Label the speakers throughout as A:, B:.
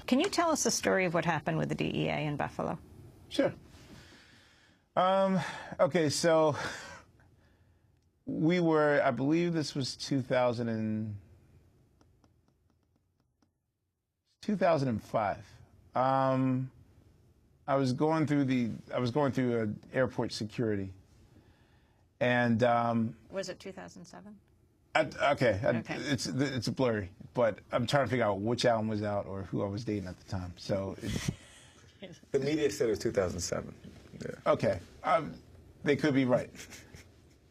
A: Can you tell us the story of what happened with the DEA in Buffalo?
B: Sure. Okay, so we were, I believe this was 2005. I was going through airport security, and
A: was it 2007?
B: Okay. It's blurry, but I'm trying to figure out which album was out or who I was dating at the time. So
C: the media said it was 2007. Yeah.
B: Okay, they could be right.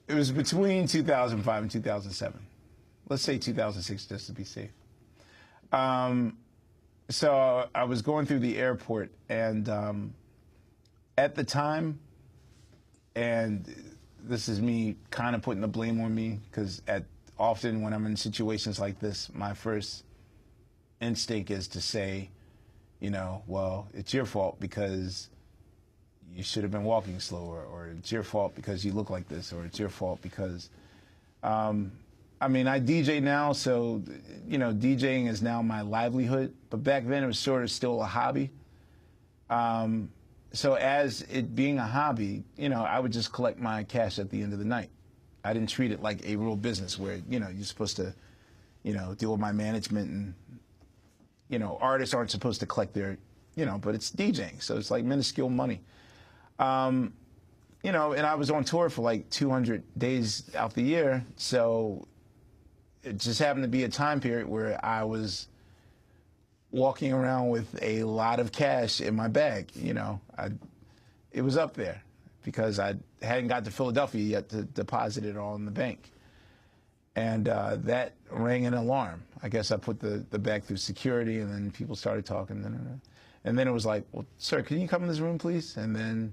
B: It was between 2005 and 2007. Let's say 2006 just to be safe. So I was going through the airport, and at the time, and this is me kind of putting the blame on me, because often when I'm in situations like this, my first instinct is to say, you know, well, it's your fault because you should have been walking slower, or it's your fault because you look like this, or it's your fault because, I mean, I DJ now, so, you know, DJing is now my livelihood, but back then it was sort of still a hobby. So as it being a hobby, you know, I would just collect my cash at the end of the night. I didn't treat it like a real business where, you know, you're supposed to, you know, deal with my management, and, you know, artists aren't supposed to collect their, you know, but it's DJing, so it's like minuscule money. You know, and I was on tour for like 200 days out the year, so it just happened to be a time period where I was walking around with a lot of cash in my bag. You know, it was up there because I hadn't got to Philadelphia yet to deposit it all in the bank. And that rang an alarm. I guess I put the bag through security, and then people started talking. And then it was like, well, sir, can you come in this room, please? And then,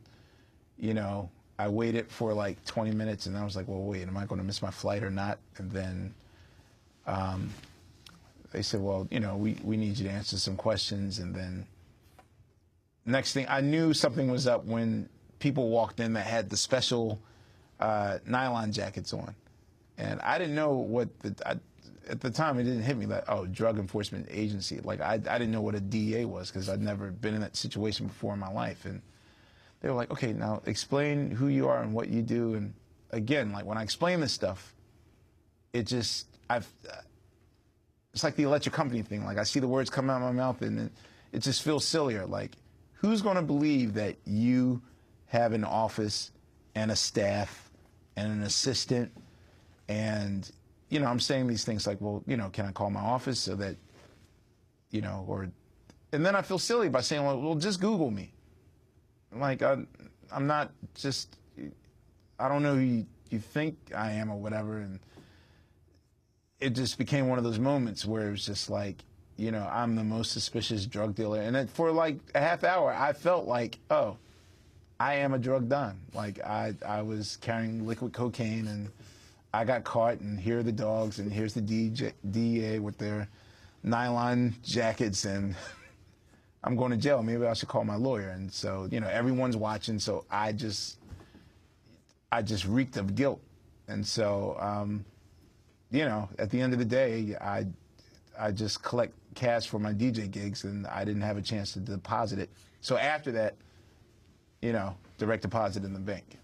B: you know, I waited for like 20 minutes, and I was like, well, wait, am I going to miss my flight or not? And then they said, well, you know, we need you to answer some questions. And then next thing, I knew something was up when people walked in that had the special nylon jackets on. And I didn't know what at the time, it didn't hit me that, oh, drug enforcement agency. Like, I didn't know what a DEA was, because I'd never been in that situation before in my life. And they were like, okay, now explain who you are and what you do. And again, like, when I explain this stuff, it just, it's like the electric company thing. Like, I see the words come out of my mouth, and it just feels sillier. Like, who's going to believe that you have an office and a staff and an assistant? And, you know, I'm saying these things like, well, you know, can I call my office so that, you know, or, and then I feel silly by saying, well, just Google me. Like, I'm not just, I don't know who you think I am or whatever. And it just became one of those moments where it was just like, you know, I'm the most suspicious drug dealer. And then for like a half hour, I felt like, oh, I am a drug don. Like, I was carrying liquid cocaine, and I got caught, and here are the dogs, and here's the DEA with their nylon jackets, and I'm going to jail. Maybe I should call my lawyer. And so, you know, everyone's watching, so I just reeked of guilt. And so, you know, at the end of the day, I just collect cash for my DJ gigs, and I didn't have a chance to deposit it. So after that, you know, direct deposit in the bank.